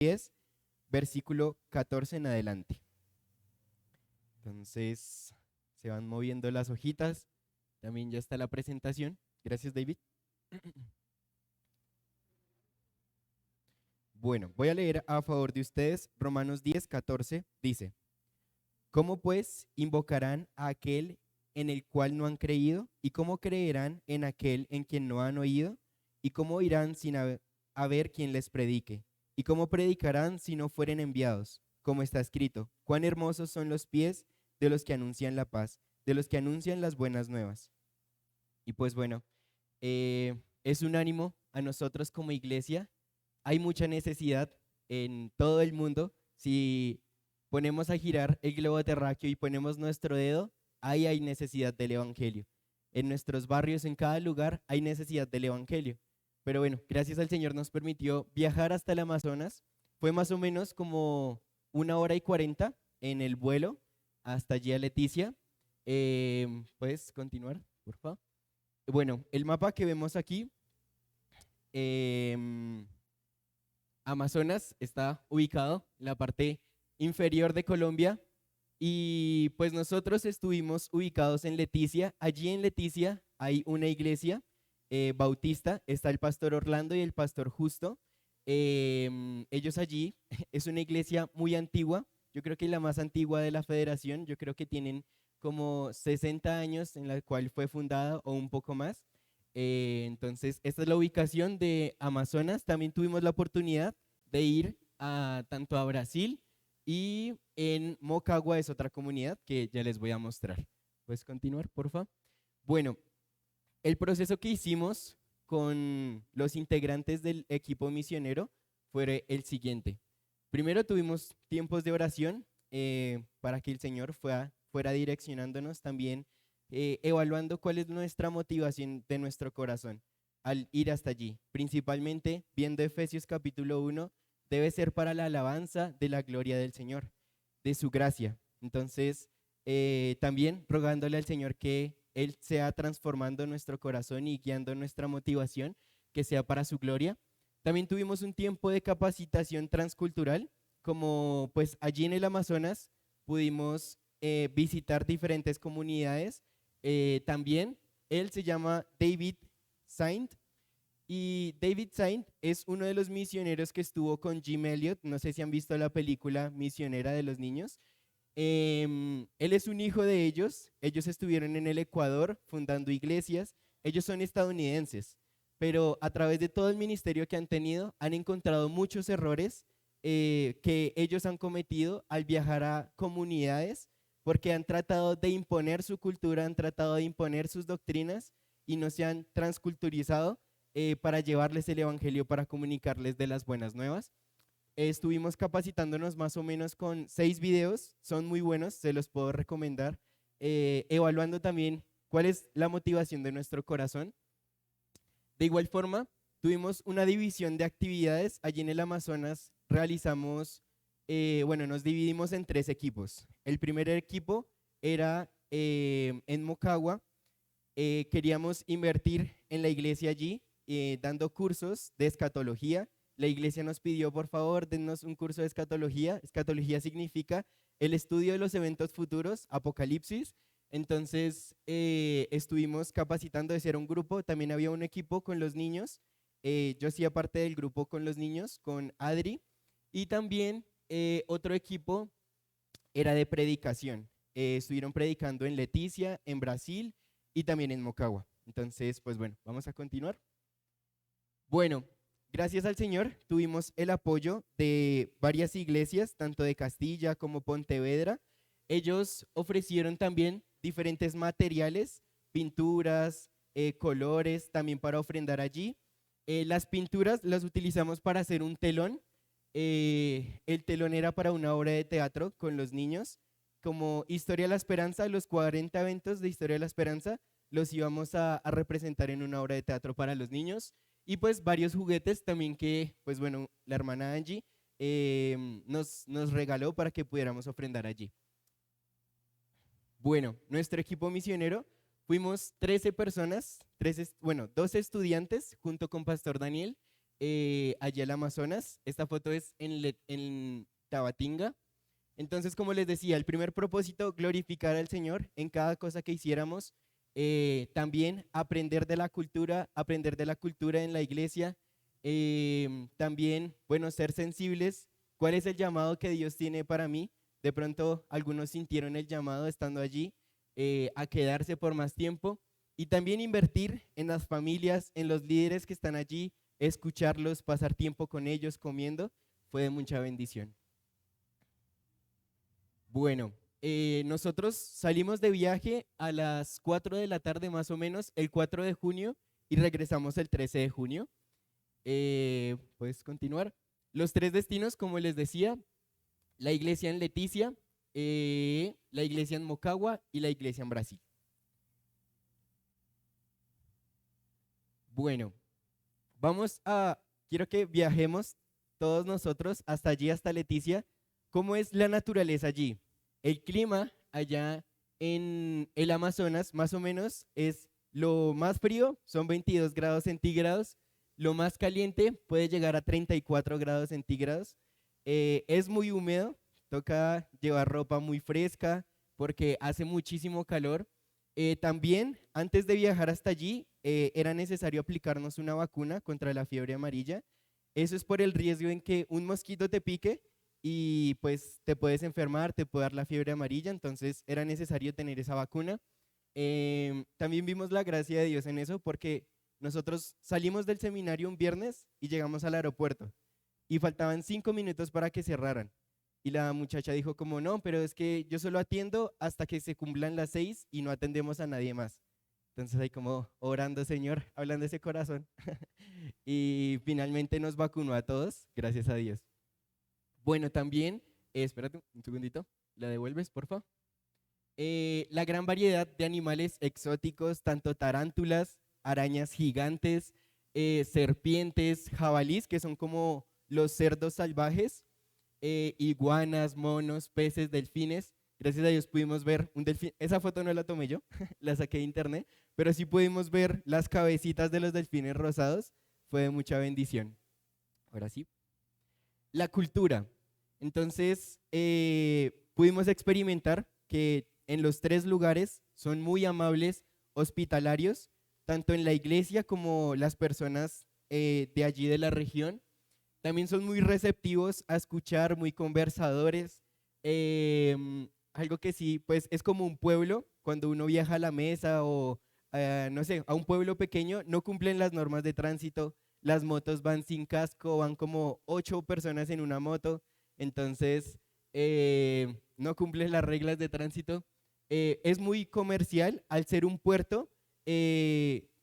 10, versículo 14 en adelante. Entonces, se van moviendo las hojitas. También ya está la presentación. Gracias, David. Bueno, voy a leer a favor de ustedes. Romanos 10, 14 dice: ¿Cómo pues invocarán a aquel en el cual no han creído? ¿Y cómo creerán en aquel en quien no han oído? ¿Y cómo irán sin a ver quien les predique? ¿Y cómo predicarán si no fueren enviados? Como está escrito: cuán hermosos son los pies de los que anuncian la paz, de los que anuncian las buenas nuevas. Y pues bueno, es un ánimo a nosotros como iglesia. Hay mucha necesidad en todo el mundo. Si ponemos a girar el globo terráqueo y ponemos nuestro dedo, ahí hay necesidad del evangelio. En nuestros barrios, en cada lugar, hay necesidad del evangelio. Pero bueno, gracias al Señor nos permitió viajar hasta el Amazonas. Fue más o menos como 1 hora y 40 en el vuelo hasta allí a Leticia. ¿Puedes continuar, por favor? Bueno, el mapa que vemos aquí, em, Amazonas está ubicado en la parte inferior de Colombia y pues nosotros estuvimos ubicados en Leticia. Allí en Leticia hay una iglesia bautista, está el pastor Orlando y el pastor Justo. Ellos allí, es una iglesia muy antigua, yo creo que la más antigua de la federación, yo creo que tienen como 60 años en la cual fue fundada o un poco más. Entonces, esta es la ubicación de Amazonas. También tuvimos la oportunidad de ir tanto a Brasil y en Mocagua es otra comunidad que ya les voy a mostrar. ¿Puedes continuar, por favor? Bueno, el proceso que hicimos con los integrantes del equipo misionero fue el siguiente. Primero tuvimos tiempos de oración para que el Señor fuera direccionándonos también, evaluando cuál es nuestra motivación de nuestro corazón al ir hasta allí. Principalmente, viendo Efesios capítulo 1, debe ser para la alabanza de la gloria del Señor, de su gracia. Entonces, también rogándole al Señor que Él sea transformando nuestro corazón y guiando nuestra motivación, que sea para su gloria. También tuvimos un tiempo de capacitación transcultural, como pues allí en el Amazonas pudimos visitar diferentes comunidades. También él se llama David Saint y David Saint es uno de los misioneros que estuvo con Jim Elliot. No sé si han visto la película Misionera de los Niños. Él es un hijo de ellos estuvieron en el Ecuador fundando iglesias, ellos son estadounidenses, pero a través de todo el ministerio que han tenido han encontrado muchos errores que ellos han cometido al viajar a comunidades porque han tratado de imponer su cultura, han tratado de imponer sus doctrinas y no se han transculturizado para llevarles el evangelio, para comunicarles de las buenas nuevas. Estuvimos capacitándonos más o menos con 6 videos, son muy buenos, se los puedo recomendar, evaluando también cuál es la motivación de nuestro corazón. De igual forma, tuvimos una división de actividades. Allí en el Amazonas realizamos, bueno, nos dividimos en 3 equipos. El primer equipo era en Mocagua. Queríamos invertir en la iglesia allí, dando cursos de escatología. La iglesia nos pidió, por favor, dennos un curso de escatología. Escatología significa el estudio de los eventos futuros, Apocalipsis. Entonces, estuvimos capacitando de ser un grupo. También había un equipo con los niños. Yo hacía parte del grupo con los niños, con Adri. Y también otro equipo era de predicación. Estuvieron predicando en Leticia, en Brasil y también en Mocagua. Entonces, pues bueno, vamos a continuar. Bueno, gracias al Señor tuvimos el apoyo de varias iglesias, tanto de Castilla como Pontevedra. Ellos ofrecieron también diferentes materiales, pinturas, colores, también para ofrendar allí. Las pinturas las utilizamos para hacer un telón. El telón era para una obra de teatro con los niños. Como Historia de la Esperanza, los 40 eventos de Historia de la Esperanza los íbamos a representar en una obra de teatro para los niños. Y pues varios juguetes también que, pues bueno, la hermana Angie nos regaló para que pudiéramos ofrendar allí. Bueno, nuestro equipo misionero, fuimos 13 personas, 12 estudiantes junto con Pastor Daniel. allí al Amazonas. Esta foto es en Tabatinga. Entonces, como les decía, el primer propósito, glorificar al Señor en cada cosa que hiciéramos. También aprender de la cultura en la iglesia. También, bueno, ser sensibles. ¿Cuál es el llamado que Dios tiene para mí? De pronto, algunos sintieron el llamado estando allí a quedarse por más tiempo. Y también invertir en las familias, en los líderes que están allí, escucharlos, pasar tiempo con ellos comiendo, fue de mucha bendición. Bueno, nosotros salimos de viaje a las 4 de la tarde más o menos, el 4 de junio, y regresamos el 13 de junio. Puedes continuar. Los tres destinos, como les decía, la iglesia en Leticia, la iglesia en Mocagua y la iglesia en Brasil. Bueno, quiero que viajemos todos nosotros hasta allí, hasta Leticia. ¿Cómo es la naturaleza allí? El clima allá en el Amazonas, más o menos, es lo más frío, son 22 grados centígrados. Lo más caliente puede llegar a 34 grados centígrados. Es muy húmedo, toca llevar ropa muy fresca porque hace muchísimo calor. También, antes de viajar hasta allí, era necesario aplicarnos una vacuna contra la fiebre amarilla. Eso es por el riesgo en que un mosquito te pique y pues te puedes enfermar, te puede dar la fiebre amarilla, entonces era necesario tener esa vacuna. También vimos la gracia de Dios en eso porque nosotros salimos del seminario un viernes y llegamos al aeropuerto y faltaban 5 minutos para que cerraran. Y la muchacha dijo como, no, pero es que yo solo atiendo hasta que se cumplan las 6 y no atendemos a nadie más. Entonces ahí como orando, Señor, hablando de ese corazón. Y finalmente nos vacunó a todos, gracias a Dios. Bueno, también, espérate un segundito, ¿la devuelves, por favor? La gran variedad de animales exóticos, tanto tarántulas, arañas gigantes, serpientes, jabalís, que son como los cerdos salvajes, iguanas, monos, peces, delfines. Gracias a Dios pudimos ver un delfín. Esa foto no la tomé yo, la saqué de internet, pero sí pudimos ver las cabecitas de los delfines rosados. Fue de mucha bendición. Ahora sí. La cultura. Entonces, pudimos experimentar que en los tres lugares son muy amables, hospitalarios, tanto en la iglesia como las personas de allí de la región. También son muy receptivos a escuchar, muy conversadores. Algo que sí, pues es como un pueblo, cuando uno viaja a la mesa o, no sé, a un pueblo pequeño, no cumplen las normas de tránsito, las motos van sin casco, van como 8 personas en una moto, entonces no cumplen las reglas de tránsito. Es muy comercial, al ser un puerto,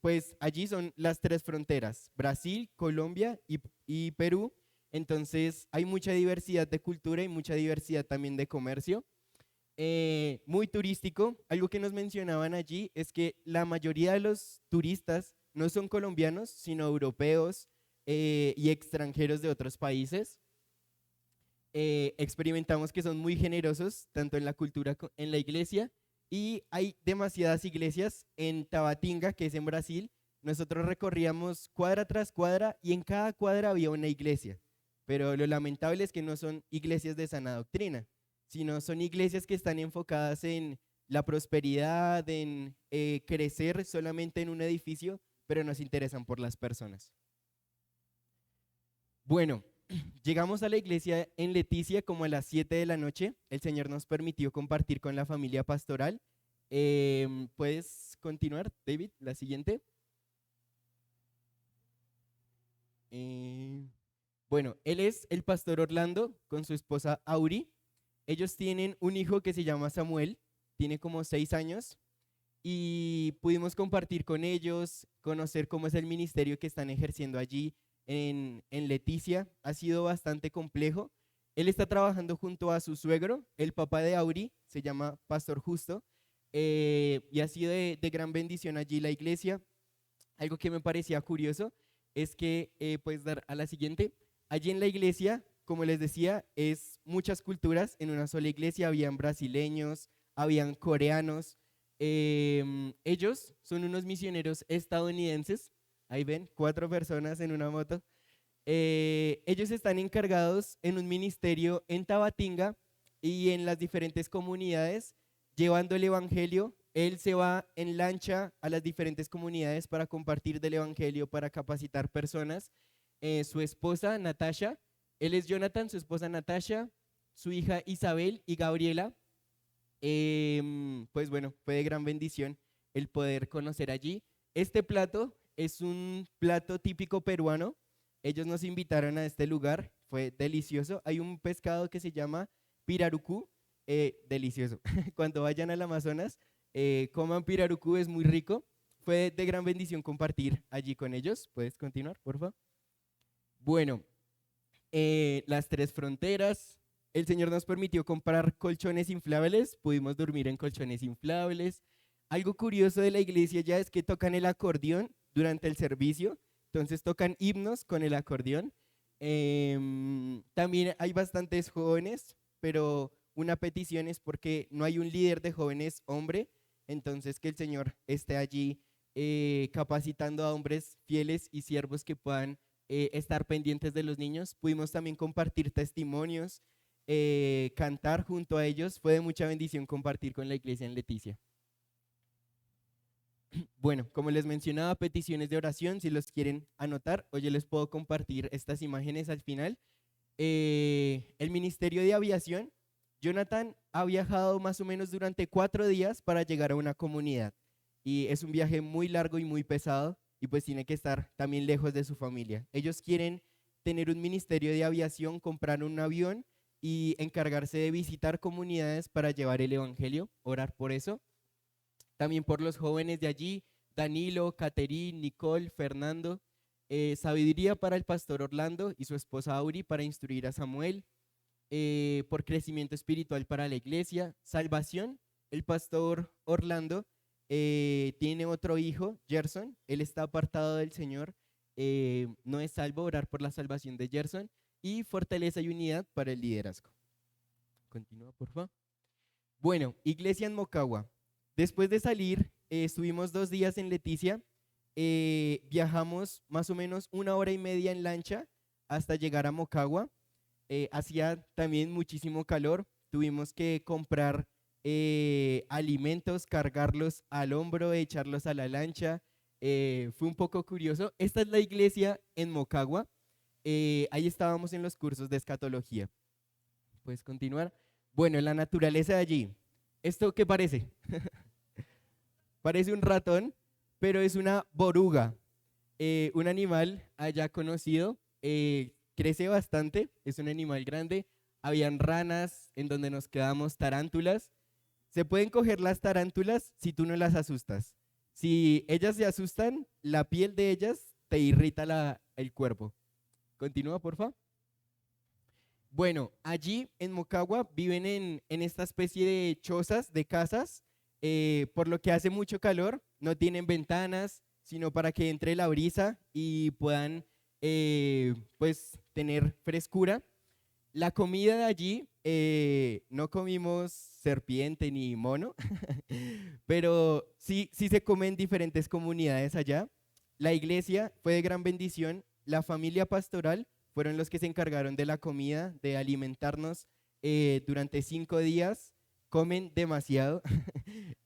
pues allí son las tres fronteras, Brasil, Colombia y Perú, entonces hay mucha diversidad de cultura y mucha diversidad también de comercio. Muy turístico, algo que nos mencionaban allí es que la mayoría de los turistas no son colombianos, sino europeos y extranjeros de otros países. Experimentamos que son muy generosos, tanto en la cultura, en la iglesia, y hay demasiadas iglesias en Tabatinga, que es en Brasil. Nosotros recorríamos cuadra tras cuadra y en cada cuadra había una iglesia, pero lo lamentable es que no son iglesias de sana doctrina, sino son iglesias que están enfocadas en la prosperidad, en crecer solamente en un edificio, pero no se interesan por las personas. Bueno, llegamos a la iglesia en Leticia como a las 7 de la noche. El Señor nos permitió compartir con la familia pastoral. ¿Puedes continuar, David? La siguiente. Bueno, él es el pastor Orlando con su esposa Auri. Ellos tienen un hijo que se llama Samuel, tiene como 6 años y pudimos compartir con ellos, conocer cómo es el ministerio que están ejerciendo allí en Leticia. Ha sido bastante complejo. Él está trabajando junto a su suegro, el papá de Auri, se llama Pastor Justo, y ha sido de gran bendición allí la iglesia. Algo que me parecía curioso es que, puedes dar a la siguiente, allí en la iglesia, como les decía, es muchas culturas en una sola iglesia, habían brasileños, habían coreanos, ellos son unos misioneros estadounidenses, ahí ven, 4 personas en una moto, Ellos están encargados en un ministerio en Tabatinga y en las diferentes comunidades llevando el evangelio. Él se va en lancha a las diferentes comunidades para compartir del evangelio, para capacitar personas. Su esposa Natasha, él es Jonathan, su esposa Natasha, su hija Isabel y Gabriela. Pues bueno, fue de gran bendición el poder conocer allí. Este plato es un plato típico peruano. Ellos nos invitaron a este lugar, fue delicioso. Hay un pescado que se llama pirarucú, delicioso. Cuando vayan al Amazonas, coman pirarucú, es muy rico. Fue de gran bendición compartir allí con ellos. ¿Puedes continuar, por favor? Bueno, las tres fronteras. El Señor nos permitió comprar colchones inflables, pudimos dormir en colchones inflables. Algo curioso de la iglesia ya es que tocan el acordeón durante el servicio, entonces tocan himnos con el acordeón. También hay bastantes jóvenes, pero una petición es porque no hay un líder de jóvenes hombre, entonces que el Señor esté allí capacitando a hombres fieles y siervos que puedan estar pendientes de los niños. Pudimos también compartir testimonios, cantar junto a ellos. Fue de mucha bendición compartir con la iglesia en Leticia. Bueno, como les mencionaba, peticiones de oración, si los quieren anotar, o yo les puedo compartir estas imágenes al final. El Ministerio de Aviación, Jonathan ha viajado más o menos durante 4 días para llegar a una comunidad. Y es un viaje muy largo y muy pesado, y pues tiene que estar también lejos de su familia. Ellos quieren tener un ministerio de aviación, comprar un avión y encargarse de visitar comunidades para llevar el evangelio, orar por eso. También por los jóvenes de allí, Danilo, Caterín, Nicole, Fernando. Sabiduría para el pastor Orlando y su esposa Auri para instruir a Samuel. Por crecimiento espiritual para la iglesia. Salvación, el pastor Orlando tiene otro hijo, Gerson. Él está apartado del Señor. No es salvo, orar por la salvación de Gerson. Y fortaleza y unidad para el liderazgo. Continúa, por favor. Bueno, iglesia en Mocagua. Después de salir, estuvimos 2 días en Leticia. Viajamos más o menos 1 hora y media en lancha hasta llegar a Mocagua. Hacía también muchísimo calor. Tuvimos que comprar alimentos, cargarlos al hombro, echarlos a la lancha. Fue un poco curioso. Esta es la iglesia en Mocagua. Ahí estábamos en los cursos de escatología. ¿Puedes continuar? Bueno, la naturaleza de allí. ¿Esto qué parece? Parece un ratón, pero es una boruga, un animal allá conocido, crece bastante, es un animal grande. Habían ranas en donde nos quedamos, tarántulas. Se pueden coger las tarántulas si tú no las asustas. Si ellas se asustan, la piel de ellas te irrita el cuerpo. Continúa, por favor. Bueno, allí en Mocagua viven en esta especie de chozas, de casas, por lo que hace mucho calor, no tienen ventanas, sino para que entre la brisa y puedan pues tener frescura. La comida de allí, no comimos serpiente ni mono, pero sí se come en diferentes comunidades allá. La iglesia fue de gran bendición, la familia pastoral fueron los que se encargaron de la comida, de alimentarnos durante 5 días. Comen demasiado.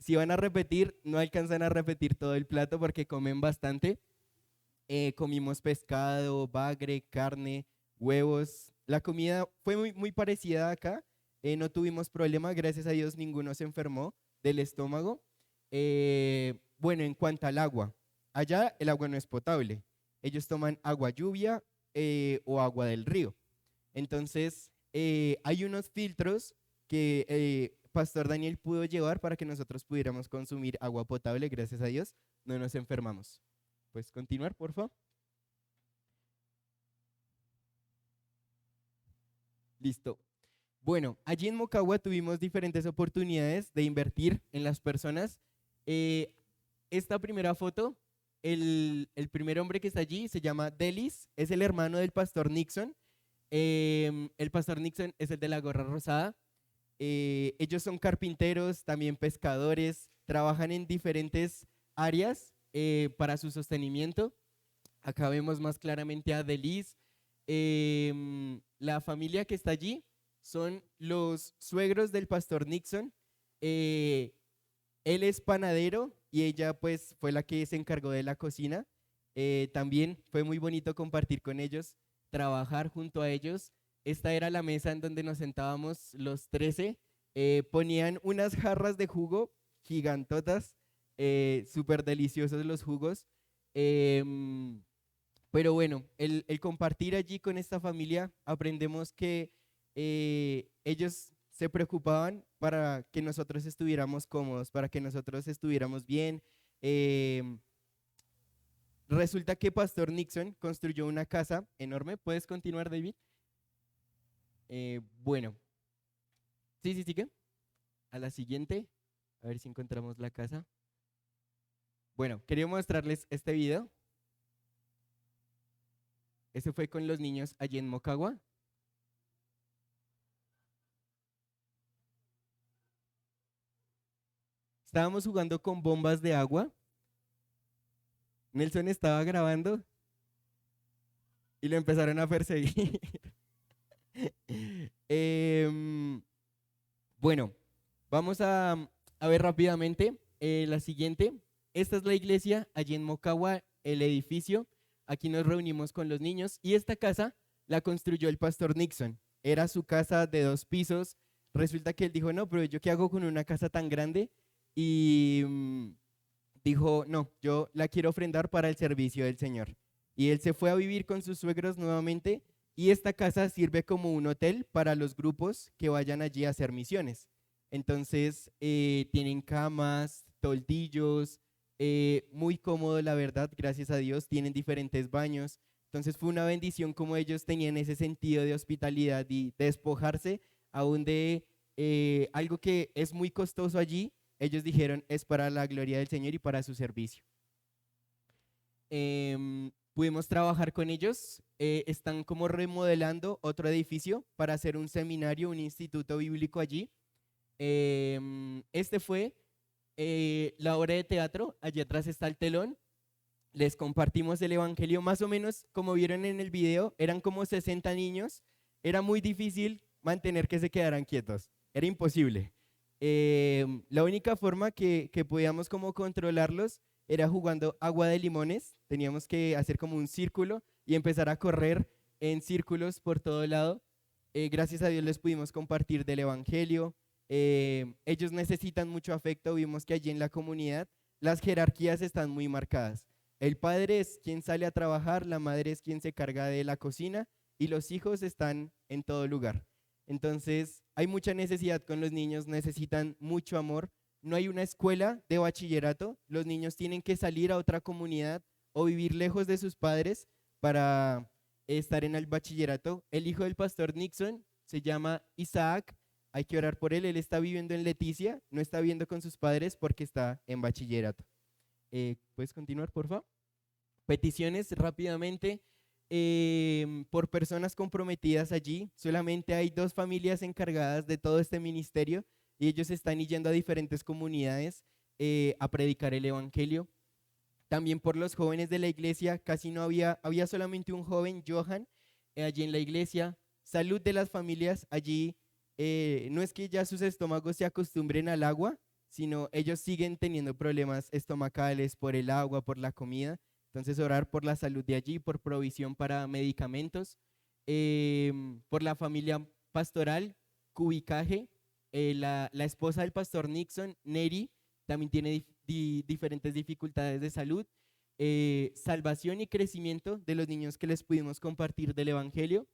Si van a repetir, no alcanzan a repetir todo el plato porque comen bastante. Comimos pescado, bagre, carne, huevos. La comida fue muy parecida acá. No tuvimos problema, gracias a Dios ninguno se enfermó del estómago. Bueno, en cuanto al agua, allá el agua no es potable. Ellos toman agua lluvia o agua del río. Entonces, hay unos filtros que Pastor Daniel pudo llevar para que nosotros pudiéramos consumir agua potable, gracias a Dios, no nos enfermamos. ¿Puedes continuar, por favor? Listo. Bueno, allí en Mocagua tuvimos diferentes oportunidades de invertir en las personas. Esta primera foto, el primer hombre que está allí se llama Delis, es el hermano del pastor Nixon. El pastor Nixon es el de la gorra rosada. Ellos son carpinteros, también pescadores, trabajan en diferentes áreas para su sostenimiento. Acá vemos más claramente a Delis. La familia que está allí son los suegros del pastor Nixon. Eh, Él es panadero y ella pues fue la que se encargó de la cocina. También fue muy bonito compartir con ellos, trabajar junto a ellos. Esta era la mesa en donde nos sentábamos los 13. Ponían unas jarras de jugo gigantotas, súper deliciosos los jugos. Em, pero bueno, el compartir allí con esta familia, aprendemos que ellos se preocupaban para que nosotros estuviéramos cómodos, para que nosotros estuviéramos bien. Em, Resulta que Pastor Nixon construyó una casa enorme. ¿Puedes continuar, David? Bueno, sí, sí, sigue. A la siguiente, a ver si encontramos la casa. Bueno, quería mostrarles este video. Ese fue con los niños allí en Mocagua. Estábamos jugando con bombas de agua. Nelson estaba grabando y lo empezaron a perseguir. Em, bueno, vamos a ver rápidamente la siguiente. Esta es la iglesia allí en Mocagua, el edificio. Aquí nos reunimos con los niños y esta casa la construyó el pastor Nixon. Era su casa de 2 pisos. Resulta que él dijo, no, pero ¿yo qué hago con una casa tan grande? Y dijo, no, yo la quiero ofrendar para el servicio del Señor. Y él se fue a vivir con sus suegros nuevamente y esta casa sirve como un hotel para los grupos que vayan allí a hacer misiones. Entonces, tienen camas, toldillos, muy cómodo, la verdad, gracias a Dios, tienen diferentes baños. Entonces fue una bendición como ellos tenían ese sentido de hospitalidad y despojarse aún de algo que es muy costoso allí. Ellos dijeron, es para la gloria del Señor y para su servicio. Pudimos trabajar con ellos. Están como remodelando otro edificio para hacer un seminario, un instituto bíblico allí. Este fue la obra de teatro. Allí atrás está el telón. Les compartimos el evangelio. Más o menos, como vieron en el video, eran como 60 niños. Era muy difícil mantener que se quedaran quietos. Era imposible. La única forma que podíamos como controlarlos era jugando agua de limones. Teníamos que hacer como un círculo y empezar a correr en círculos por todo lado. Gracias a Dios les pudimos compartir del evangelio. Ellos necesitan mucho afecto. Vimos que allí en la comunidad las jerarquías están muy marcadas. El padre es quien sale a trabajar, la madre es quien se carga de la cocina y los hijos están en todo lugar. Entonces, hay mucha necesidad con los niños, necesitan mucho amor. No hay una escuela de bachillerato, los niños tienen que salir a otra comunidad o vivir lejos de sus padres para estar en el bachillerato. El hijo del pastor Nixon se llama Isaac, hay que orar por él, él está viviendo en Leticia, no está viviendo con sus padres porque está en bachillerato. ¿Puedes continuar, por favor? Peticiones rápidamente por personas comprometidas allí. Solamente hay 2 familias encargadas de todo este ministerio y ellos están yendo a diferentes comunidades a predicar el evangelio. También por los jóvenes de la iglesia, casi no había solamente un joven, Johan, allí en la iglesia. Salud de las familias allí. No es que ya sus estómagos se acostumbren al agua, sino ellos siguen teniendo problemas estomacales por el agua, por la comida. Entonces orar por la salud de allí, por provisión para medicamentos, por la familia pastoral, Cubicaje, la esposa del pastor Nixon, Neri, también tiene diferentes dificultades de salud, salvación y crecimiento de los niños que les pudimos compartir del Evangelio.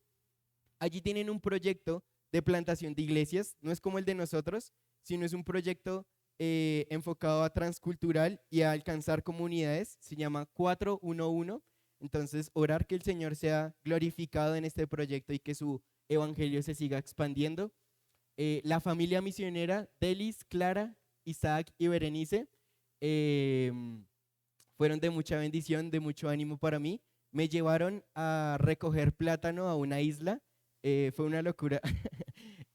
Allí tienen un proyecto de plantación de iglesias, no es como el de nosotros, sino es un proyecto enfocado a transcultural y a alcanzar comunidades, se llama 411. Entonces, orar que el Señor sea glorificado en este proyecto y que su evangelio se siga expandiendo. La familia misionera, Delis, Clara, Isaac y Berenice, fueron de mucha bendición, de mucho ánimo para mí. Me llevaron a recoger plátano a una isla, fue una locura.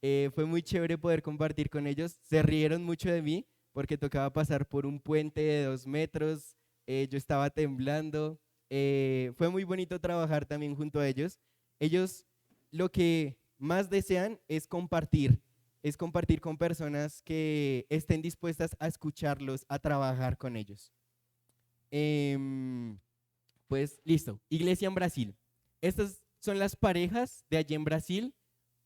Fue muy chévere poder compartir con ellos. Se rieron mucho de mí porque tocaba pasar por un puente de 2 metros. Yo estaba temblando. Fue muy bonito trabajar también junto a ellos. Ellos lo que más desean es compartir con personas que estén dispuestas a escucharlos, a trabajar con ellos. Em, pues listo, iglesia en Brasil. Estas son las parejas de allí en Brasil.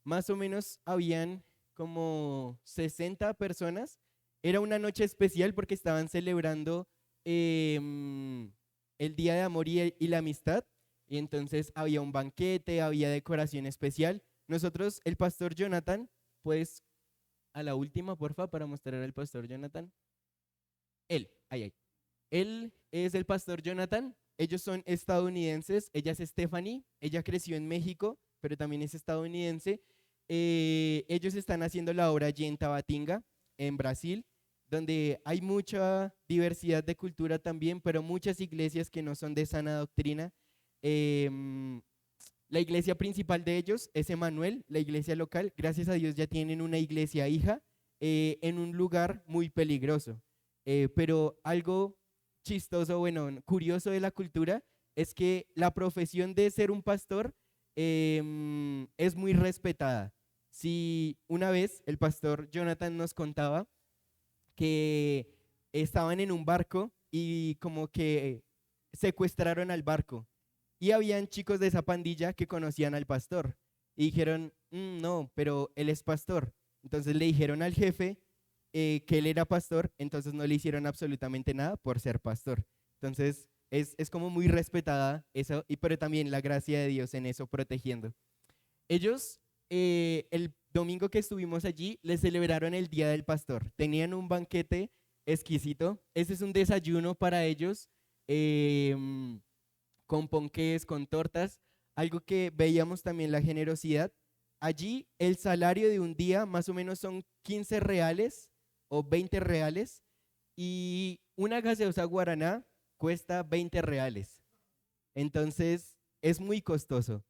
Más o menos habían como 60 personas. Era una noche especial porque estaban celebrando el Día de Amor y la Amistad. Y entonces había un banquete, había decoración especial. Nosotros, el pastor Jonathan, pues a la última, porfa, para mostrar al pastor Jonathan. Él, ahí, ahí. Él es el pastor Jonathan. Ellos son estadounidenses. Ella es Stephanie. Ella creció en México, pero también es estadounidense. Ellos están haciendo la obra allí en Tabatinga, en Brasil, donde hay mucha diversidad de cultura también, pero muchas iglesias que no son de sana doctrina. Em, la iglesia principal de ellos es Emanuel, la iglesia local. Gracias a Dios ya tienen una iglesia hija en un lugar muy peligroso. Pero algo chistoso, bueno, curioso de la cultura es que la profesión de ser un pastor es muy respetada. Si una vez el pastor Jonathan nos contaba que estaban en un barco y como que secuestraron al barco y habían chicos de esa pandilla que conocían al pastor y dijeron, no, pero él es pastor. Entonces le dijeron al jefe que él era pastor, entonces no le hicieron absolutamente nada por ser pastor. Entonces es como muy respetada eso, pero también la gracia de Dios en eso protegiendo. Ellos, el domingo que estuvimos allí, les celebraron el Día del Pastor. Tenían un banquete exquisito. Ese es un desayuno para ellos, con ponqués, con tortas. Algo que veíamos también la generosidad. Allí el salario de un día más o menos son 15 reales o 20 reales y una gaseosa guaraná cuesta 20 reales. Entonces es muy costoso.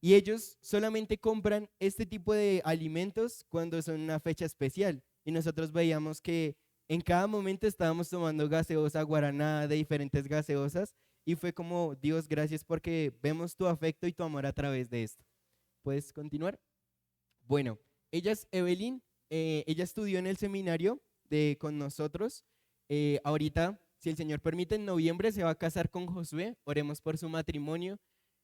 Y ellos solamente compran este tipo de alimentos cuando son una fecha especial. Y nosotros veíamos que en cada momento estábamos tomando gaseosa, guaraná, de diferentes gaseosas. Y fue como, Dios, gracias porque vemos tu afecto y tu amor a través de esto. ¿Puedes continuar? Bueno, ella es Evelyn. Ella estudió en el seminario con nosotros. Ahorita, si el Señor permite, en noviembre se va a casar con Josué. Oremos por su matrimonio.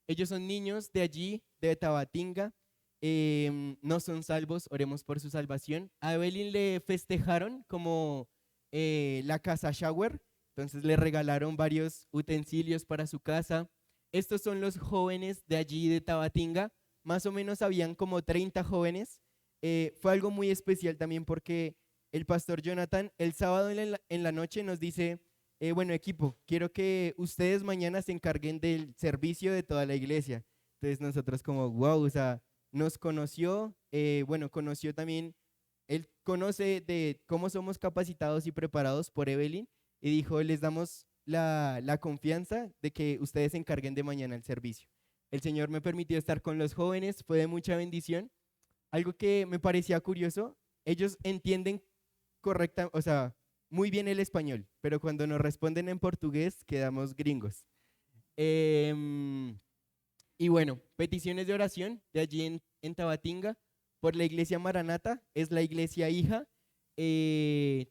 Ellos son niños de allí, de Tabatinga, no son salvos, oremos por su salvación. A Evelyn le festejaron como la casa shower, entonces le regalaron varios utensilios para su casa. Estos son los jóvenes de allí, de Tabatinga, más o menos habían como 30 jóvenes. Fue algo muy especial también porque el pastor Jonathan el sábado en la noche nos dice, bueno, equipo, quiero que ustedes mañana se encarguen del servicio de toda la iglesia. Entonces nosotros como, wow, o sea, nos conoció, bueno, conoció también, él conoce de cómo somos capacitados y preparados por Evelyn y dijo, les damos la confianza de que ustedes se encarguen de mañana el servicio. El Señor me permitió estar con los jóvenes, fue de mucha bendición. Algo que me parecía curioso, ellos entienden correcta, o sea, muy bien el español, pero cuando nos responden en portugués quedamos gringos. Em, y bueno, peticiones de oración de allí en Tabatinga, por la iglesia Maranata, es la iglesia hija,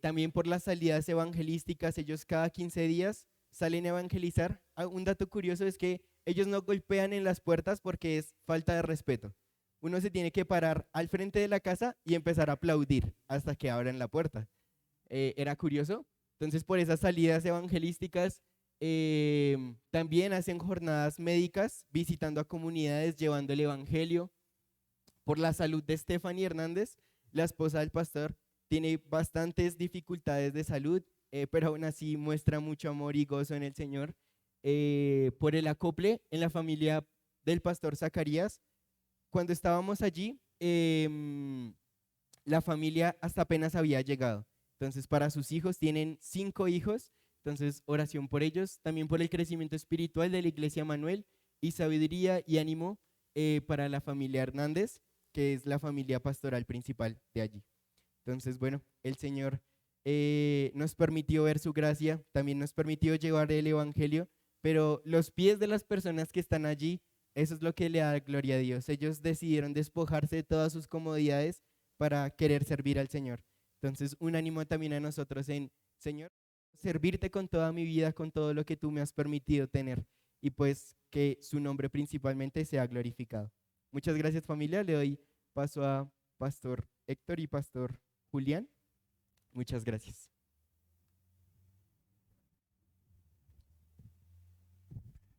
también por las salidas evangelísticas, ellos cada 15 días salen a evangelizar. Un dato curioso es que ellos no golpean en las puertas porque es falta de respeto. Uno se tiene que parar al frente de la casa y empezar a aplaudir hasta que abran la puerta. Era curioso. Entonces, por esas salidas evangelísticas, también hacen jornadas médicas, visitando a comunidades, llevando el evangelio. Por la salud de Stephanie Hernández, la esposa del pastor, tiene bastantes dificultades de salud, pero aún así muestra mucho amor y gozo en el Señor. Por el acople en la familia del pastor Zacarías, cuando estábamos allí, la familia hasta apenas había llegado. Entonces, para sus hijos, tienen 5 hijos. Entonces, oración por ellos, también por el crecimiento espiritual de la Iglesia Manuel y sabiduría y ánimo para la familia Hernández, que es la familia pastoral principal de allí. Entonces, bueno, el Señor nos permitió ver su gracia, también nos permitió llevar el Evangelio, pero los pies de las personas que están allí eso es lo que le da gloria a Dios. Ellos decidieron despojarse de todas sus comodidades para querer servir al Señor. Entonces, un ánimo también a nosotros en, Señor, servirte con toda mi vida, con todo lo que tú me has permitido tener y pues que su nombre principalmente sea glorificado. Muchas gracias, familia. Le doy paso a Pastor Héctor y Pastor Julián. Muchas gracias.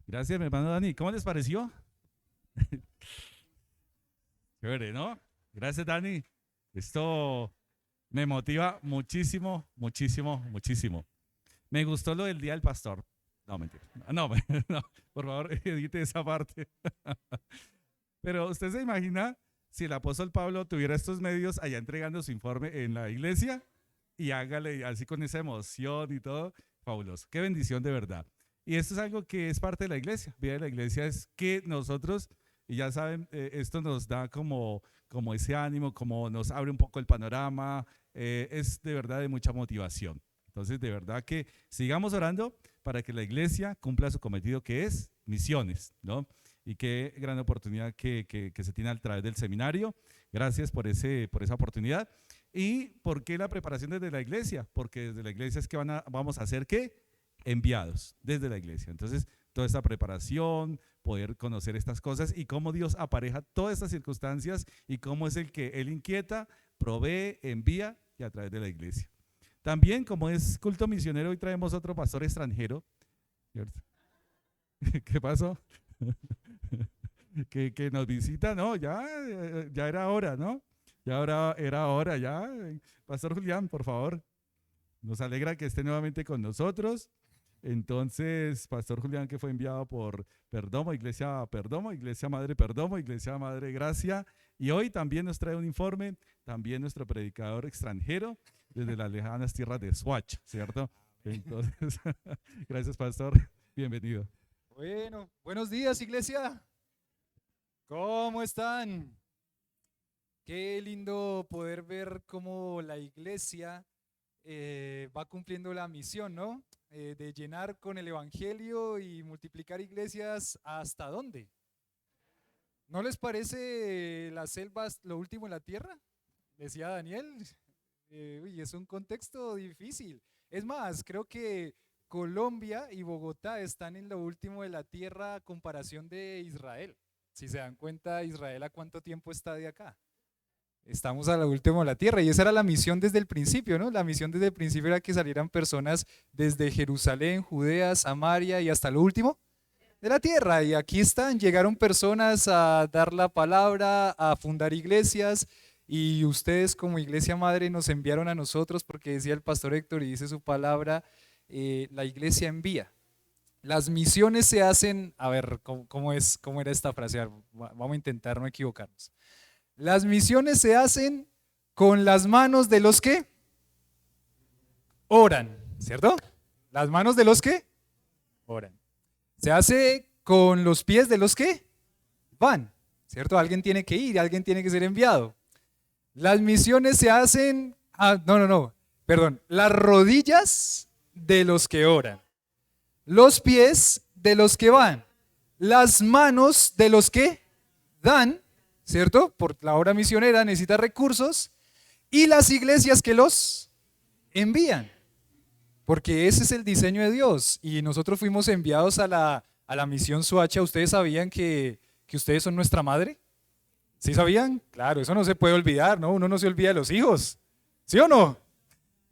Gracias, mi hermano Dani. ¿Cómo les pareció? Chévere, ¿no? Gracias, Dani. Esto me motiva muchísimo, muchísimo, muchísimo. Me gustó lo del Día del Pastor. No, mentira. No, no, por favor, edite esa parte. Pero usted se imagina si el apóstol Pablo tuviera estos medios allá entregando su informe en la iglesia y hágale así con esa emoción y todo. Fabuloso. Qué bendición de verdad. Y esto es algo que es parte de la iglesia. Vida de la iglesia es que nosotros, y ya saben, esto nos da como ese ánimo, como nos abre un poco el panorama, es de verdad de mucha motivación. Entonces, de verdad que sigamos orando para que la iglesia cumpla su cometido que es misiones, ¿no? Y qué gran oportunidad que se tiene a través del seminario. Gracias por esa oportunidad. ¿Y por qué la preparación desde la iglesia? Porque desde la iglesia es que vamos a hacer ¿qué? Enviados desde la iglesia. Entonces, toda esta preparación, poder conocer estas cosas y cómo Dios apareja todas estas circunstancias y cómo es el que Él inquieta, provee, envía y a través de la iglesia. También, como es culto misionero, hoy traemos otro pastor extranjero, ¿cierto? ¿Qué pasó? que nos visita, no, ya era hora, ¿no? Ya era hora, ya. Pastor Julián, por favor, nos alegra que esté nuevamente con nosotros. Entonces, Pastor Julián, que fue enviado por Perdomo, Iglesia Madre Perdomo, Iglesia Madre Gracia, y hoy también nos trae un informe, también nuestro predicador extranjero, desde las lejanas tierras de Swatch, ¿cierto? Entonces, gracias, Pastor, bienvenido. Bueno, buenos días, iglesia. ¿Cómo están? Qué lindo poder ver cómo la iglesia va cumpliendo la misión, ¿no? De llenar con el evangelio y multiplicar iglesias ¿hasta dónde? ¿No les parece las selvas lo último en la tierra? Decía Daniel. Uy, es un contexto difícil. Es más, creo que Colombia y Bogotá están en lo último de la tierra a comparación de Israel. Si se dan cuenta, Israel ¿a cuánto tiempo está de acá? Estamos a lo último de la tierra y esa era la misión desde el principio, ¿no? La misión desde el principio era que salieran personas desde Jerusalén, Judea, Samaria y hasta lo último de la tierra. Y aquí están, llegaron personas a dar la palabra, a fundar iglesias y ustedes como iglesia madre nos enviaron a nosotros porque decía el pastor Héctor y dice su palabra, la iglesia envía. Las misiones se hacen, a ver, ¿cómo era esta frase? Vamos a intentar no equivocarnos. Las misiones se hacen con las manos de los que oran, ¿cierto? Las manos de los que oran. Se hace con los pies de los que van, ¿cierto? Alguien tiene que ir, alguien tiene que ser enviado. Las misiones se hacen, perdón, las rodillas de los que oran, los pies de los que van, las manos de los que dan, ¿cierto? Por la obra misionera necesita recursos y las iglesias que los envían, porque ese es el diseño de Dios y nosotros fuimos enviados a la misión Suacha. ¿Ustedes sabían que ustedes son nuestra madre? ¿Sí sabían? Claro, eso no se puede olvidar, ¿no? Uno no se olvida de los hijos, ¿sí o no?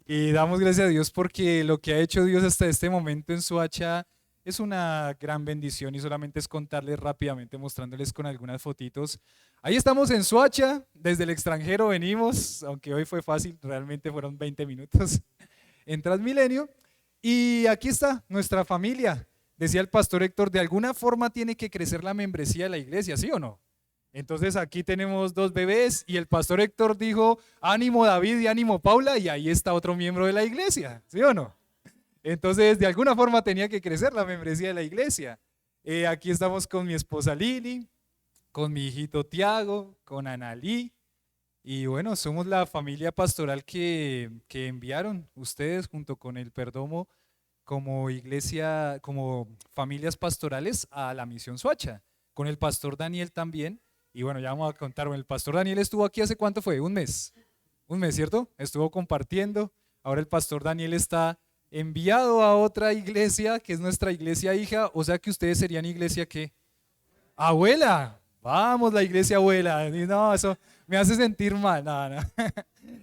Y damos gracias a Dios porque lo que ha hecho Dios hasta este momento en Suacha es una gran bendición y solamente es contarles rápidamente, mostrándoles con algunas fotitos. Ahí estamos en Suacha, desde el extranjero venimos, aunque hoy fue fácil, realmente fueron 20 minutos en Transmilenio. Y aquí está nuestra familia. Decía el pastor Héctor, de alguna forma tiene que crecer la membresía de la iglesia, ¿sí o no? Entonces aquí tenemos 2 bebés y el pastor Héctor dijo, ánimo David y ánimo Paula, y ahí está otro miembro de la iglesia, ¿sí o no? Entonces de alguna forma tenía que crecer la membresía de la iglesia. Aquí estamos con mi esposa Lili, con mi hijito Tiago, con Analí, y bueno, somos la familia pastoral que enviaron ustedes junto con el Perdomo como iglesia, como familias pastorales a la misión Suacha. con el pastor Daniel también. Y bueno, ya vamos a contar, bueno, el pastor Daniel estuvo aquí hace ¿cuánto fue? Un mes, ¿cierto? Estuvo compartiendo. Ahora el pastor Daniel está enviado a otra iglesia, que es nuestra iglesia hija, o sea que ustedes serían iglesia ¿qué? Abuela, vamos la iglesia abuela. Y no, eso me hace sentir mal, no, no.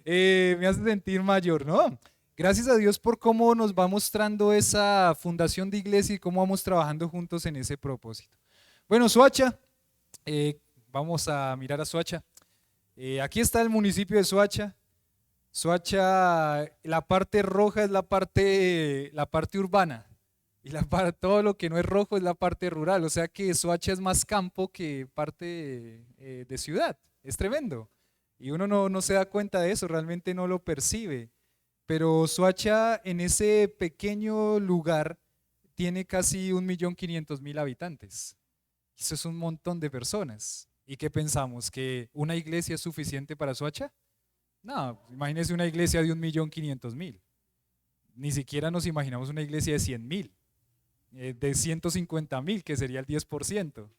Me hace sentir mayor, ¿no? Gracias a Dios por cómo nos va mostrando esa fundación de iglesia y cómo vamos trabajando juntos en ese propósito. Bueno, Soacha, vamos a mirar a Soacha. Aquí está el municipio de Soacha. Soacha, la parte roja es la parte urbana y todo lo que no es rojo es la parte rural, o sea que Soacha es más campo que parte de ciudad, es tremendo y uno no se da cuenta de eso, realmente no lo percibe, pero Soacha en ese pequeño lugar tiene casi 1.500.000 habitantes, eso es un montón de personas. ¿Y qué pensamos? ¿Que una iglesia es suficiente para Soacha? No, imagínense una iglesia de 1.500.000. Ni siquiera nos imaginamos una iglesia de 100.000, de 150.000, que sería el 10%.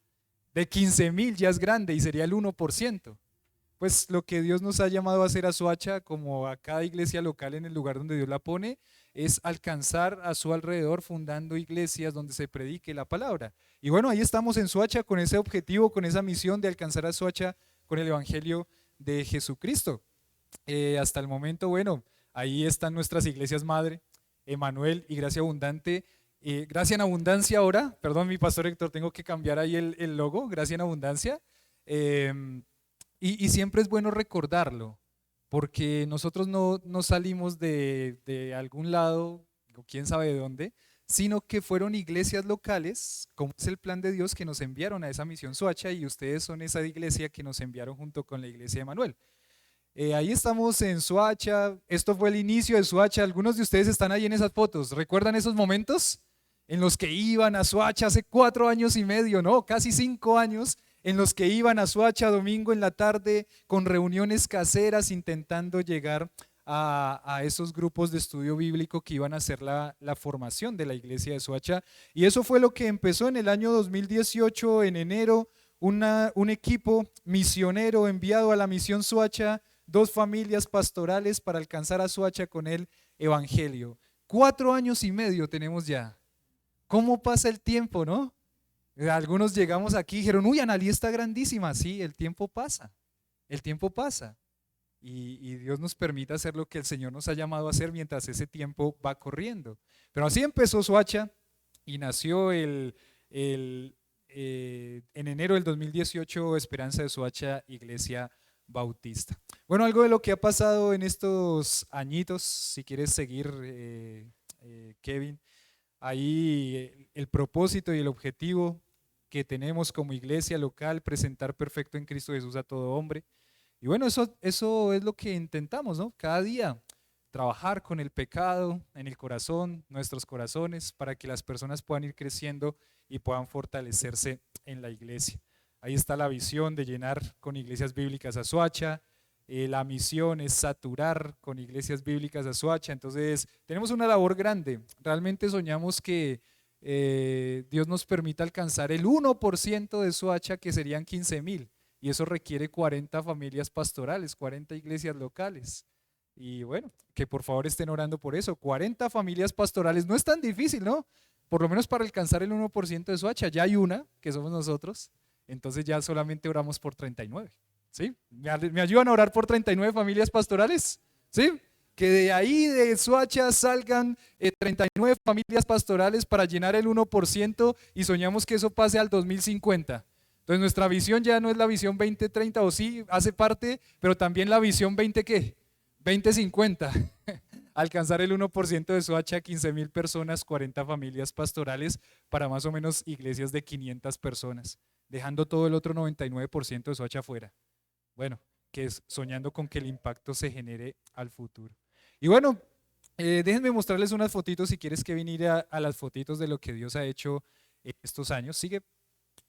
De 15.000 ya es grande y sería el 1%. Pues lo que Dios nos ha llamado a hacer a Soacha, como a cada iglesia local en el lugar donde Dios la pone, es alcanzar a su alrededor fundando iglesias donde se predique la palabra. Y bueno, ahí estamos en Soacha con ese objetivo, con esa misión de alcanzar a Soacha con el evangelio de Jesucristo. Hasta el momento, bueno, ahí están nuestras iglesias madre, Emanuel y Gracia Abundante. Gracia en Abundancia ahora, perdón mi pastor Héctor, tengo que cambiar ahí el logo, Gracia en Abundancia. Y siempre es bueno recordarlo, porque nosotros no salimos de algún lado, o quién sabe de dónde, sino que fueron iglesias locales, como es el plan de Dios, que nos enviaron a esa misión Soacha, y ustedes son esa iglesia que nos enviaron junto con la iglesia de Emanuel. Ahí estamos en Soacha, esto fue el inicio de Soacha, algunos de ustedes están ahí en esas fotos, ¿recuerdan esos momentos en los que iban a Soacha hace 4 años y medio, no, casi 5 años, en los que iban a Soacha domingo en la tarde con reuniones caseras intentando llegar a esos grupos de estudio bíblico que iban a hacer la formación de la iglesia de Soacha? Y eso fue lo que empezó en el año 2018, en enero, un equipo misionero enviado a la misión Soacha, 2 familias pastorales para alcanzar a Soacha con el evangelio. 4 años y medio tenemos ya. ¿Cómo pasa el tiempo, no? Algunos llegamos aquí y dijeron, uy, Analí está grandísima. Sí, el tiempo pasa, y Dios nos permite hacer lo que el Señor nos ha llamado a hacer mientras ese tiempo va corriendo. Pero así empezó Soacha y nació en enero del 2018 Esperanza de Soacha Iglesia Bautista. Bueno, algo de lo que ha pasado en estos añitos, si quieres seguir, Kevin, ahí el propósito y el objetivo que tenemos como iglesia local, presentar perfecto en Cristo Jesús a todo hombre. Y bueno, eso es lo que intentamos, ¿no? Cada día trabajar con el pecado en el corazón, nuestros corazones, para que las personas puedan ir creciendo y puedan fortalecerse en la iglesia. Ahí está la visión de llenar con iglesias bíblicas a Soacha. La misión es saturar con iglesias bíblicas a Soacha. Entonces tenemos una labor grande. Realmente soñamos que Dios nos permita alcanzar el 1% de Soacha, que serían 15.000, y eso requiere 40 familias pastorales, 40 iglesias locales. Y bueno, que por favor estén orando por eso. 40 familias pastorales no es tan difícil, ¿no? Por lo menos para alcanzar el 1% de Soacha. Ya hay una, que somos nosotros, entonces ya solamente oramos por 39. ¿Sí? ¿Me ayudan a orar por 39 familias pastorales? ¿Sí? Que de ahí de Soacha salgan 39 familias pastorales para llenar el 1%, y soñamos que eso pase al 2050. Entonces nuestra visión ya no es la visión 2030, o sí, hace parte, pero también la visión 20 ¿qué? 2050. Alcanzar el 1% de Soacha, 15.000 personas, 40 familias pastorales para más o menos iglesias de 500 personas, dejando todo el otro 99% de Soacha afuera. Bueno, que es soñando con que el impacto se genere al futuro. Y bueno, déjenme mostrarles unas fotitos, si quieres que venir a las fotitos de lo que Dios ha hecho estos años. Sigue,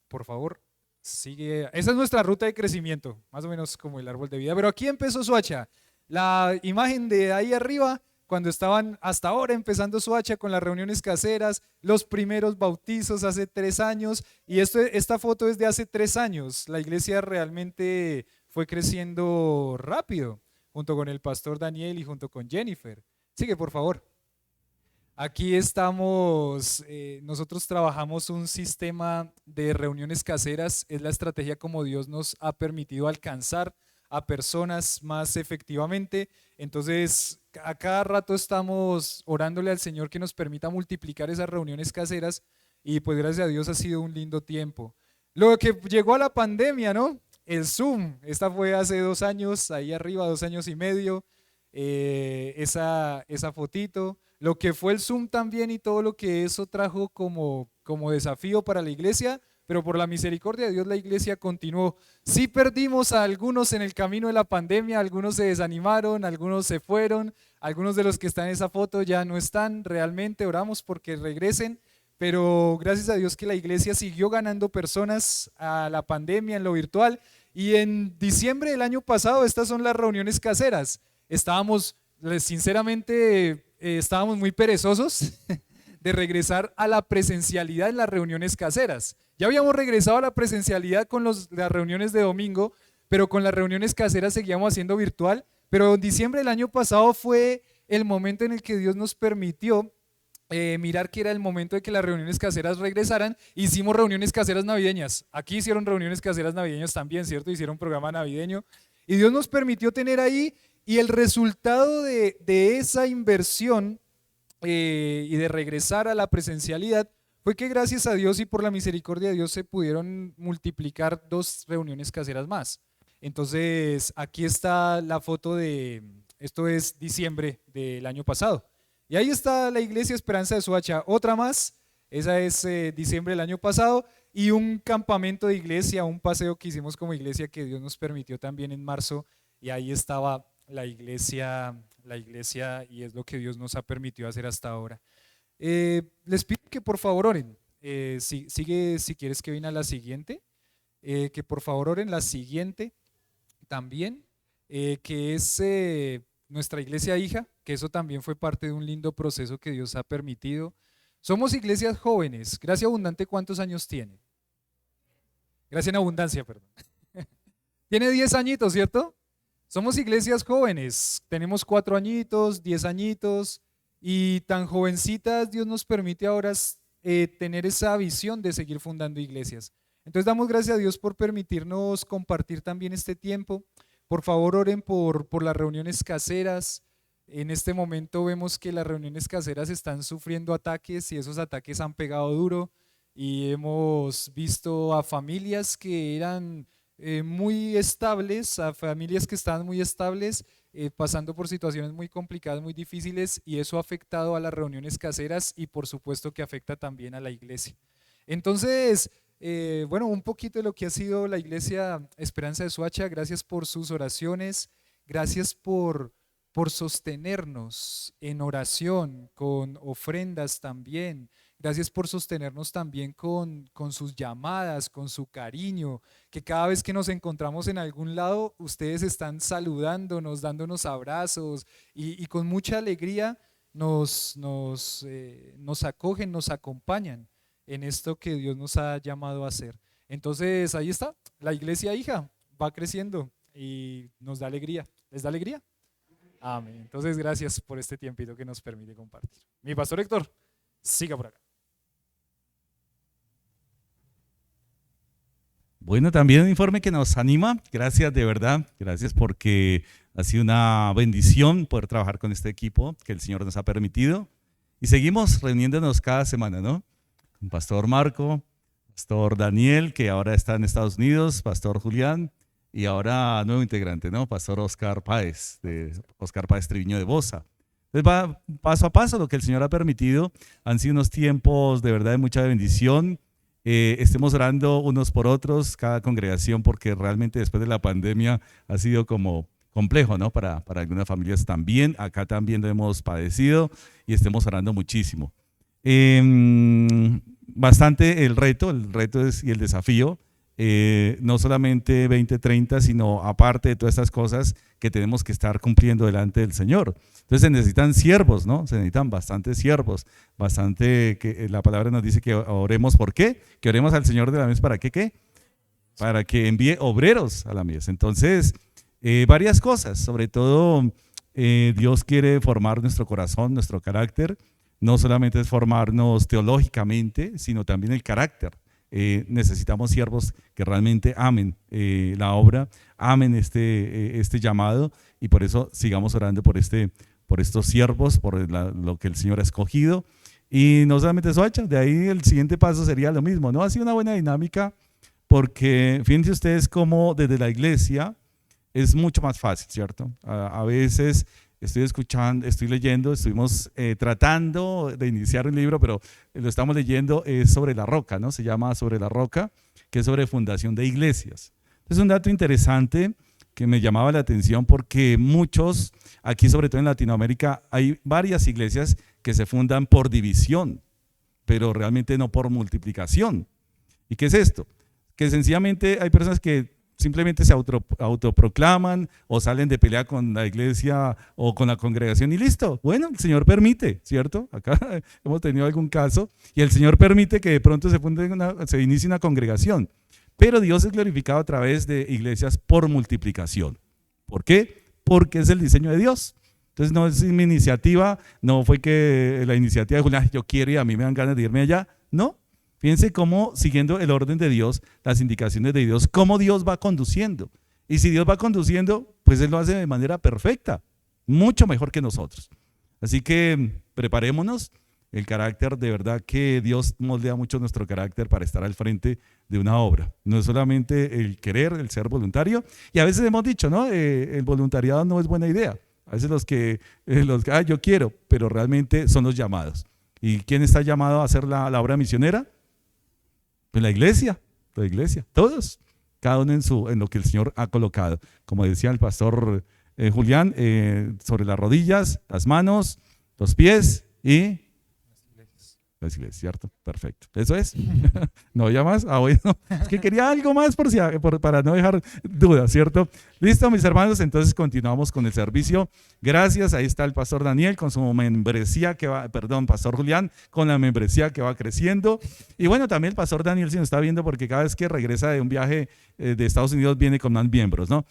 por favor, sigue. Esa es nuestra ruta de crecimiento, más o menos como el árbol de vida. Pero aquí empezó Soacha. La imagen de ahí arriba, cuando estaban hasta ahora empezando Soacha con las reuniones caseras, los primeros bautizos hace 3 años, y esta foto es de hace 3 años. La iglesia realmente fue creciendo rápido, junto con el pastor Daniel y junto con Jennifer. Sigue, por favor. Aquí estamos, nosotros trabajamos un sistema de reuniones caseras, es la estrategia como Dios nos ha permitido alcanzar a personas más efectivamente. Entonces, a cada rato estamos orándole al Señor que nos permita multiplicar esas reuniones caseras, y pues gracias a Dios ha sido un lindo tiempo. Lo que llegó a la pandemia, ¿no? El Zoom, esta fue hace 2 años, ahí arriba, 2 años y medio, esa fotito. Lo que fue el Zoom también y todo lo que eso trajo como desafío para la iglesia, pero por la misericordia de Dios la iglesia continuó. Sí perdimos a algunos en el camino de la pandemia, algunos se desanimaron, algunos se fueron, algunos de los que están en esa foto ya no están realmente, oramos porque regresen, pero gracias a Dios que la iglesia siguió ganando personas a la pandemia en lo virtual, y en diciembre del año pasado estas son las reuniones caseras. Sinceramente, estábamos muy perezosos de regresar a la presencialidad en las reuniones caseras. Ya habíamos regresado a la presencialidad con las reuniones de domingo, pero con las reuniones caseras seguíamos haciendo virtual. Pero en diciembre del año pasado fue el momento en el que Dios nos permitió mirar que era el momento de que las reuniones caseras regresaran. Hicimos reuniones caseras navideñas. Aquí hicieron reuniones caseras navideñas también, ¿cierto? Hicieron un programa navideño. Y Dios nos permitió tener ahí, y el resultado de esa inversión y de regresar a la presencialidad fue que gracias a Dios y por la misericordia de Dios se pudieron multiplicar 2 reuniones caseras más. Entonces aquí está la foto esto es diciembre del año pasado, y ahí está la iglesia Esperanza de Soacha, otra más, esa es diciembre del año pasado, y un campamento de iglesia, un paseo que hicimos como iglesia que Dios nos permitió también en marzo, y ahí estaba la iglesia, y es lo que Dios nos ha permitido hacer hasta ahora. Les pido que por favor oren. Sigue, si quieres, que viene a la siguiente, que por favor oren la siguiente también, que es nuestra iglesia hija, que eso también fue parte de un lindo proceso que Dios ha permitido. Somos iglesias jóvenes. Gracia Abundante, ¿cuántos años tiene? Gracia en Abundancia, perdón. Tiene 10 añitos, ¿cierto? Somos iglesias jóvenes, tenemos 4 añitos, 10 añitos, y tan jovencitas Dios nos permite ahora tener esa visión de seguir fundando iglesias. Entonces damos gracias a Dios por permitirnos compartir también este tiempo. Por favor oren por las reuniones caseras. En este momento vemos que las reuniones caseras están sufriendo ataques, y esos ataques han pegado duro, y hemos visto a familias que eran muy estables, a familias que estaban muy estables, pasando por situaciones muy complicadas, muy difíciles, y eso ha afectado a las reuniones caseras, y por supuesto que afecta también a la iglesia. Entonces, bueno, un poquito de lo que ha sido la iglesia Esperanza de Soacha. Gracias por sus oraciones, gracias por sostenernos en oración, con ofrendas también. Gracias por sostenernos también con sus llamadas, con su cariño, que cada vez que nos encontramos en algún lado, ustedes están saludándonos, dándonos abrazos, y con mucha alegría nos acogen, nos acompañan en esto que Dios nos ha llamado a hacer. Entonces ahí está, la iglesia hija va creciendo y nos da alegría. ¿Les da alegría? Amén. Entonces gracias por este tiempito que nos permite compartir. Mi pastor Héctor, siga por acá. Bueno, también un informe que nos anima. Gracias, de verdad. Gracias, porque ha sido una bendición poder trabajar con este equipo que el Señor nos ha permitido. Y seguimos reuniéndonos cada semana, ¿no? Con Pastor Marco, Pastor Daniel, que ahora está en Estados Unidos, Pastor Julián, y ahora nuevo integrante, ¿no? Pastor Oscar Páez Triviño de Bosa. Entonces va paso a paso lo que el Señor ha permitido. Han sido unos tiempos de verdad de mucha bendición. Estemos orando unos por otros, cada congregación, porque realmente después de la pandemia ha sido como complejo, ¿no? Para algunas familias también. Acá también lo hemos padecido, y estemos orando muchísimo. Bastante el reto y el desafío no solamente 2030, sino aparte de todas estas cosas que tenemos que estar cumpliendo delante del Señor. Entonces se necesitan siervos, ¿no? Se necesitan bastantes siervos, bastante, que la palabra nos dice que oremos, ¿por qué? Que oremos al Señor de la mies, ¿para qué? ¿Qué? Para que envíe obreros a la mies. Entonces, varias cosas, sobre todo Dios quiere formar nuestro corazón, nuestro carácter, no solamente es formarnos teológicamente, sino también el carácter. Necesitamos siervos que realmente amen la obra, amen este llamado, y por eso sigamos orando por estos siervos, por lo que el Señor ha escogido. Y no solamente eso, de ahí el siguiente paso sería lo mismo, ¿no? Ha sido una buena dinámica, porque fíjense ustedes cómo desde la iglesia es mucho más fácil, ¿cierto? A veces estoy escuchando, estoy leyendo, estuvimos tratando de iniciar un libro, pero lo estamos leyendo, es sobre la roca, ¿no? Se llama Sobre la Roca, que es sobre fundación de iglesias. Es un dato interesante que me llamaba la atención, porque muchos, aquí sobre todo en Latinoamérica, hay varias iglesias que se fundan por división, pero realmente no por multiplicación. ¿Y qué es esto? Que sencillamente hay personas que simplemente se autoproclaman o salen de pelea con la iglesia o con la congregación y listo. Bueno, el Señor permite, ¿cierto? Acá hemos tenido algún caso y el Señor permite que de pronto se inicie una congregación. Pero Dios es glorificado a través de iglesias por multiplicación. ¿Por qué? Porque es el diseño de Dios. Entonces no es mi iniciativa, no fue que la iniciativa de Julián, yo quiero y a mí me dan ganas de irme allá. No. Fíjense cómo, siguiendo el orden de Dios, las indicaciones de Dios, cómo Dios va conduciendo. Y si Dios va conduciendo, pues Él lo hace de manera perfecta, mucho mejor que nosotros. Así que preparémonos, el carácter, de verdad que Dios moldea mucho nuestro carácter para estar al frente de una obra. No es solamente el querer, el ser voluntario. Y a veces hemos dicho, ¿no? El voluntariado no es buena idea. A veces yo quiero, pero realmente son los llamados. ¿Y quién está llamado a hacer la obra misionera? Pues la iglesia, todos, cada uno en lo que el Señor ha colocado. Como decía el pastor Julián, sobre las rodillas, las manos, los pies y las iglesias, ¿cierto? Perfecto. Eso es. ¿No había más? Ah, bueno. Es que quería algo más para no dejar dudas, ¿cierto? Listo, mis hermanos, entonces continuamos con el servicio. Gracias, ahí está el pastor Daniel con su membresía pastor Julián, con la membresía que va creciendo. Y bueno, también el pastor Daniel se nos está viendo porque cada vez que regresa de un viaje de Estados Unidos viene con más miembros, ¿no?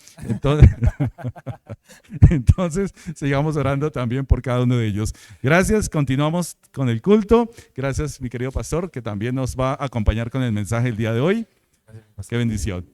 Entonces, sigamos orando también por cada uno de ellos. Gracias, continuamos con el culto. Gracias, mi querido pastor, que también nos va a acompañar con el mensaje el día de hoy. Qué bendición.